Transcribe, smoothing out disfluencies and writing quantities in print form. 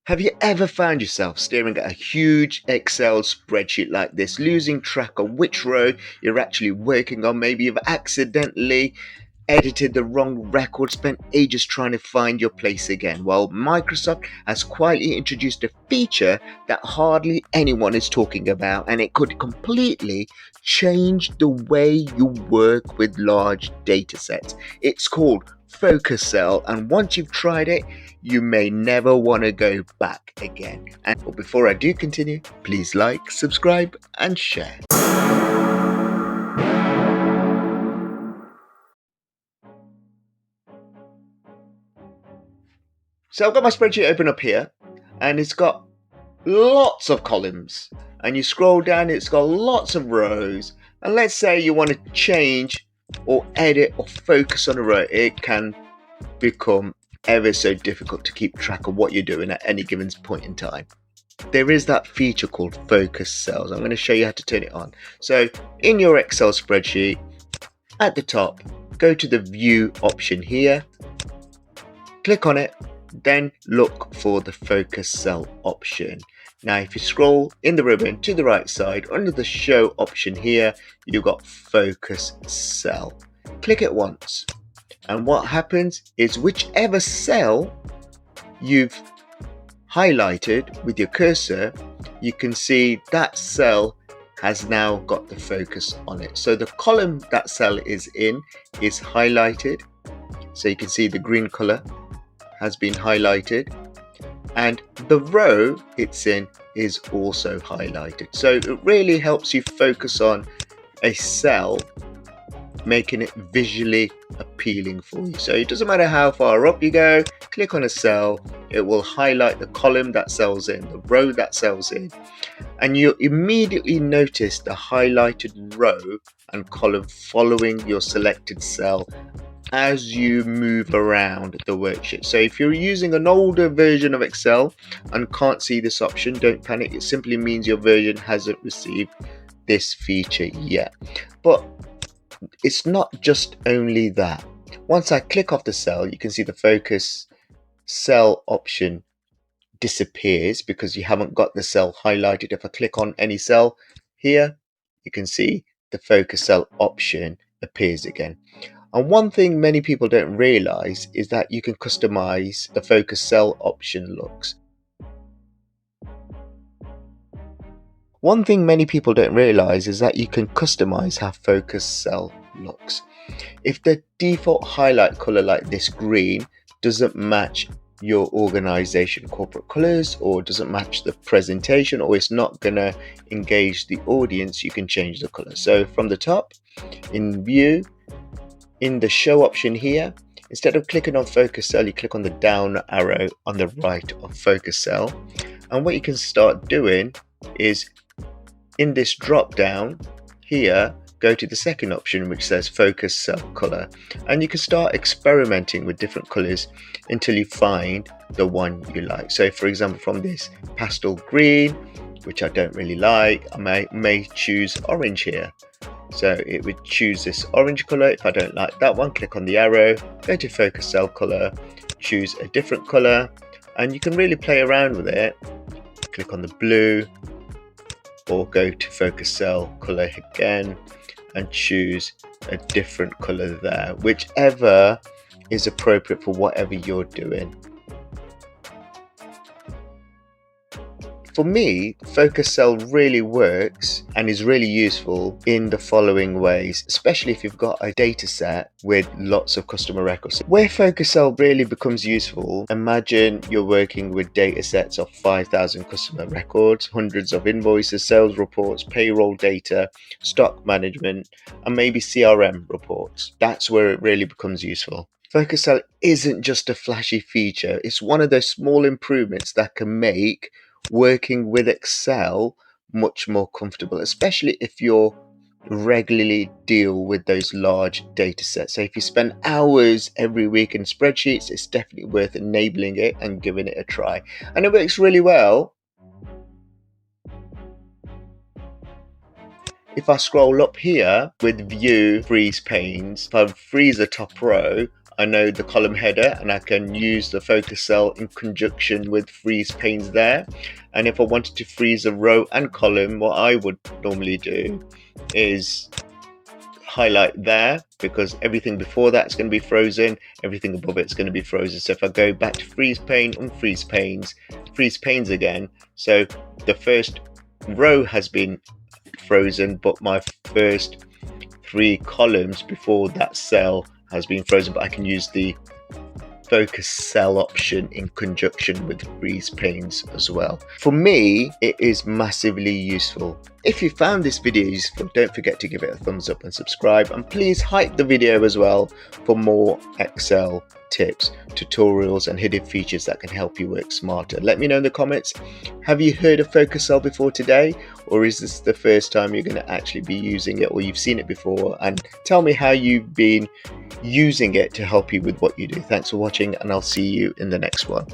Have you ever found yourself staring at a huge Excel spreadsheet like this, losing track of which row you're actually working on? Maybe you've accidentally edited the wrong record, spent ages trying to find your place again. Well, Microsoft has quietly introduced a feature that hardly anyone is talking about, and it could completely change the way you work with large data sets. It's called Focus Cell, and once you've tried it, you may never want to go back again. And before I do continue, please like, subscribe, and share. So I've got my spreadsheet open up here, and it's got lots of columns. And you scroll down, it's got lots of rows. And let's say you want to change or edit or focus on a row, it can become ever so difficult to keep track of what you're doing at any given point in time. There is that feature called Focus Cells. I'm going to show you how to turn it on. So in your Excel spreadsheet, at the top, go to the View option here, click on it, then look for the Focus Cell option. Now if you scroll in the ribbon to the right side, under the Show option here, you've got Focus Cell. Click it once, and what happens is whichever cell you've highlighted with your cursor, you can see that cell has now got the focus on it. So the column that cell is in is highlighted, so you can see the green color has been highlighted, and the row it's in is also highlighted. So it really helps you focus on a cell, making it visually appealing for you. So it doesn't matter how far up you go, click on a cell, it will highlight the column that cell's in, the row that cell's in, and you immediately notice the highlighted row and column following your selected cell as you move around the worksheet. So if you're using an older version of Excel and can't see this option, don't panic. It simply means your version hasn't received this feature yet. But it's not just only that. Once I click off the cell, you can see the Focus Cell option disappears because you haven't got the cell highlighted. If I click on any cell here, you can see the Focus Cell option appears again. And one thing many people don't realize is that you can customize the Focus Cell option looks. One thing many people don't realize is that you can customize how Focus Cell looks. If the default highlight color like this green doesn't match your organization corporate colors, or doesn't match the presentation, or it's not gonna engage the audience, you can change the color. So from the top in View, in the Show option here, instead of clicking on Focus Cell, you click on the down arrow on the right of Focus Cell. And what you can start doing is in this drop down here, go to the second option which says Focus Cell Color, and you can start experimenting with different colors until you find the one you like. So for example, from this pastel green, which I don't really like, I may choose orange here. So it would choose this orange color. If I don't like that one, click on the arrow, go to Focus Cell Color, choose a different color, and you can really play around with it. Click on the blue, or go to Focus Cell Color again and choose a different color there, whichever is appropriate for whatever you're doing. For me, Focus Cell really works and is really useful in the following ways, especially if you've got a data set with lots of customer records. Where Focus Cell really becomes useful, imagine you're working with data sets of 5,000 customer records, hundreds of invoices, sales reports, payroll data, stock management, and maybe CRM reports. That's where it really becomes useful. Focus Cell isn't just a flashy feature, it's one of those small improvements that can make working with Excel much more comfortable, especially if you're regularly deal with those large data sets. So if you spend hours every week in spreadsheets, it's definitely worth enabling it and giving it a try. And it works really well. If I scroll up here with View Freeze Panes, if I freeze the top row, I know the column header, and I can use the focus cell in conjunction with freeze panes there. And if I wanted to freeze a row and column, what I would normally do is highlight there, because everything before that is going to be frozen, everything above it is going to be frozen. So if I go back to freeze pane, unfreeze panes, freeze panes again, so the first row has been frozen, but my first 3 columns before that cell has been frozen, but I can use the focus cell option in conjunction with freeze panes as well. For me, it is massively useful. If you found this video useful, don't forget to give it a thumbs up and subscribe, and please hype the video as well for more Excel tips, tutorials and hidden features that can help you work smarter. Let me know in the comments, have you heard of focus cell before today, or is this the first time you're going to actually be using it, or you've seen it before? And tell me how you've been using it to help you with what you do. Thanks for watching, and I'll see you in the next one.